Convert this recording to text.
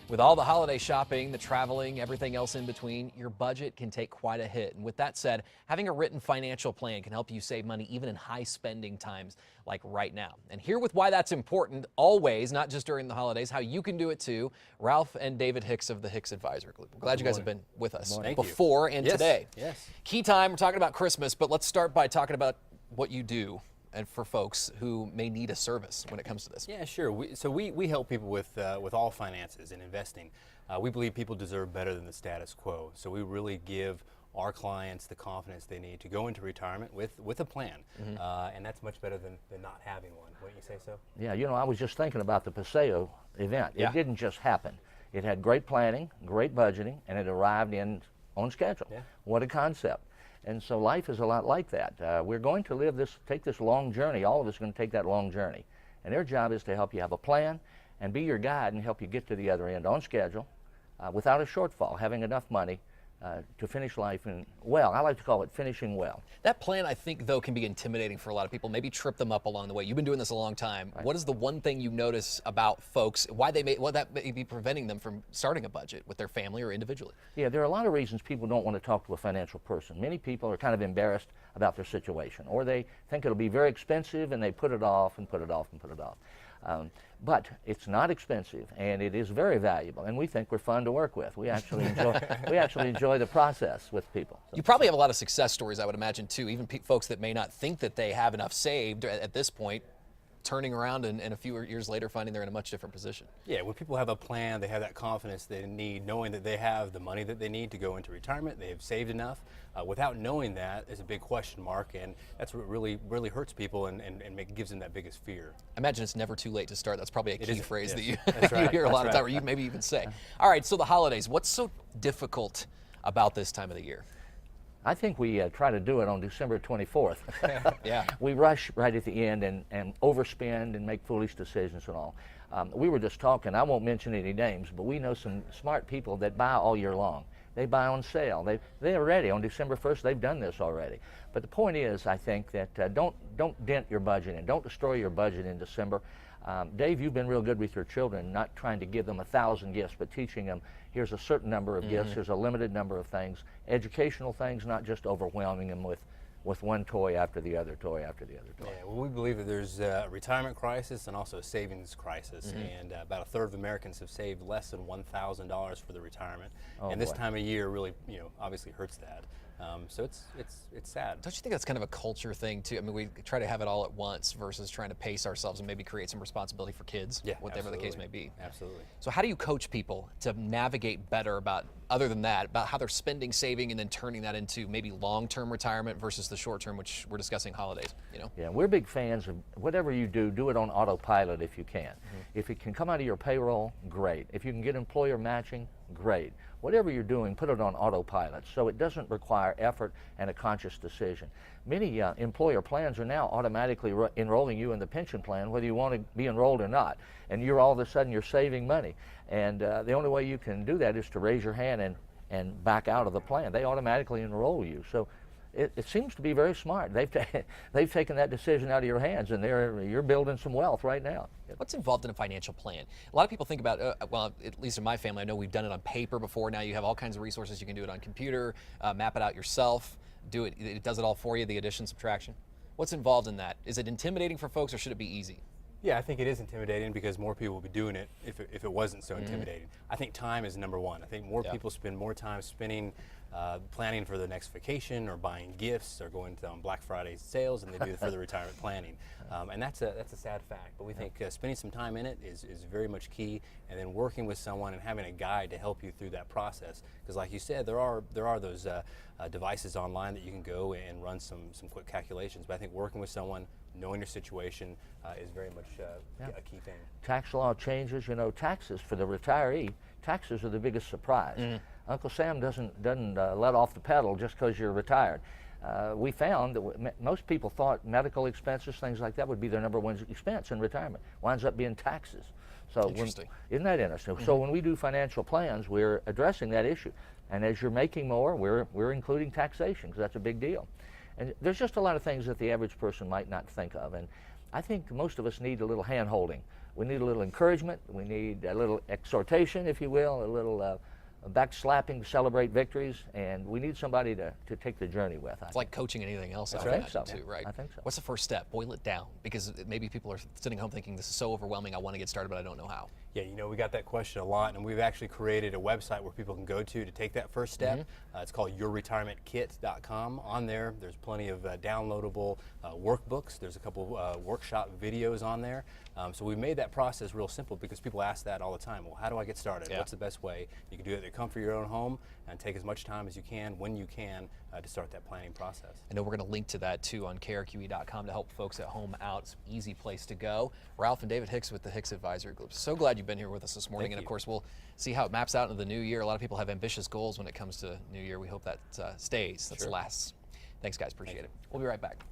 With all the holiday shopping, the traveling, everything else in between, your budget can take quite a hit. And with that said, having a written financial plan can help you save money even in high spending times like right now. And here with why that's important always, not just during the holidays, how you can do it too, Ralph and David Hicks of the Hicks Advisory Group. We're glad you guys have been with us before and today. Yes. Key time, we're talking about Christmas, but let's start by talking about what you do and for folks who may need a service when it comes to this. Yeah, sure. We help people with all finances and investing. We believe people deserve better than the status quo. So we really give our clients the confidence they need to go into retirement with a plan. And that's much better than not having one. Wouldn't you say so? Yeah, you know, I was just thinking about the Paseo event. Yeah. It didn't just happen. It had great planning, great budgeting, and it arrived on schedule. Yeah. What a concept. And so life is a lot like that. We're going to take this long journey. All of us are going to take that long journey. And their job is to help you have a plan and be your guide and help you get to the other end on schedule, without a shortfall, having enough money to finish life well. I like to call it finishing well. That plan, I think, though, can be intimidating for a lot of people, maybe trip them up along the way. You've been doing this a long time. Right. What is the one thing you notice about folks, what that may be preventing them from starting a budget with their family or individually? Yeah, there are a lot of reasons people don't want to talk to a financial person. Many people are kind of embarrassed about their situation, or they think it'll be very expensive and they put it off and put it off and put it off. But it's not expensive, and it is very valuable, and we think we're fun to work with. We actually enjoy the process with people. So. You probably have a lot of success stories, I would imagine, too. Even folks that may not think that they have enough saved at this point, turning around and a few years later finding they're in a much different position. Yeah, when people have a plan, they have that confidence they need, knowing that they have the money that they need to go into retirement, they have saved enough. Without knowing that is a big question mark, and that's what really hurts people and gives them that biggest fear. I imagine it's never too late to start. That's probably a key phrase that you, right. you hear a lot of time, or you maybe even say. All right, so the holidays, what's so difficult about this time of the year? I think we try to do it on December 24th. Yeah. We rush right at the end and overspend and make foolish decisions and all. We were just talking, I won't mention any names, but we know some smart people that buy all year long. They buy on sale. They're ready. On December 1st, they've done this already. But the point is, I think, that don't dent your budget and don't destroy your budget in December. Dave, you've been real good with your children, not trying to give them 1,000 gifts, but teaching them here's a certain number of gifts, here's a limited number of things, educational things, not just overwhelming them with one toy after the other toy after the other toy. Yeah, well, we believe that there's a retirement crisis and also a savings crisis, and about a third of Americans have saved less than $1,000 for their retirement, and this time of year really, obviously hurts that. So it's sad. Don't you think that's kind of a culture thing too? I mean, we try to have it all at once versus trying to pace ourselves and maybe create some responsibility for kids, whatever the case may be. Absolutely. So how do you coach people to navigate better other than that, about how they're spending, saving, and then turning that into maybe long-term retirement versus the short-term, which we're discussing holidays, Yeah, we're big fans of whatever you do it on autopilot if you can. If it can come out of your payroll, great. If you can get employer matching, great. Whatever you're doing, put it on autopilot so it doesn't require effort and a conscious decision. Many employer plans are now automatically enrolling you in the pension plan whether you want to be enrolled or not, and you're all of a sudden you're saving money, and the only way you can do that is to raise your hand and back out of the plan. They automatically enroll you. So it seems to be very smart. They've taken that decision out of your hands, and you're building some wealth right now. What's involved in a financial plan? A lot of people think about, well, at least in my family, I know we've done it on paper before. Now you have all kinds of resources. You can do it on computer, map it out yourself, it does it all for you, the addition, subtraction. What's involved in that? Is it intimidating for folks, or should it be easy? Yeah, I think it is intimidating because more people would be doing it if it wasn't so intimidating. I think time is number one. I think more people spend more time planning for the next vacation or buying gifts or going on Black Friday sales than they do for the retirement planning. And that's a sad fact. But we think spending some time in it is very much key, and then working with someone and having a guide to help you through that process. Because like you said, there are those devices online that you can go and run some quick calculations. But I think working with someone, knowing your situation is very much a key thing. Tax law changes, taxes for the retiree, taxes are the biggest surprise. Uncle Sam doesn't let off the pedal just because you're retired. We found that most people thought medical expenses, things like that, would be their number one expense in retirement. Winds up being taxes. So isn't that interesting? So when we do financial plans, we're addressing that issue. And as you're making more, we're including taxation, because that's a big deal. And there's just a lot of things that the average person might not think of. And I think most of us need a little hand-holding We need a little encouragement. We need a little exhortation, if you will, a little backslapping to celebrate victories, and we need somebody to take the journey with. It's like coaching anything else. I think so. Too, right? I think so. What's the first step? Boil it down, because maybe people are sitting home thinking this is so overwhelming. I want to get started, but I don't know how. Yeah, you know, we got that question a lot, and we've actually created a website where people can go to take that first step. It's called yourretirementkit.com. On there, there's plenty of downloadable workbooks. There's a couple workshop videos on there. So we made that process real simple because people ask that all the time. Well, how do I get started? What's the best way? You can do it at the comfort of your own home and take as much time as you can, when you can, to start that planning process. I know we're going to link to that too on KRQE.com to help folks at home out. It's an easy place to go. Ralph and David Hicks with the Hicks Advisory Group. So glad you've been here with us this morning. Thank and you. of course, we'll see how it maps out into the new year. A lot of people have ambitious goals when it comes to New Year. We hope that stays, that lasts. Thanks, guys. Appreciate it. We'll be right back.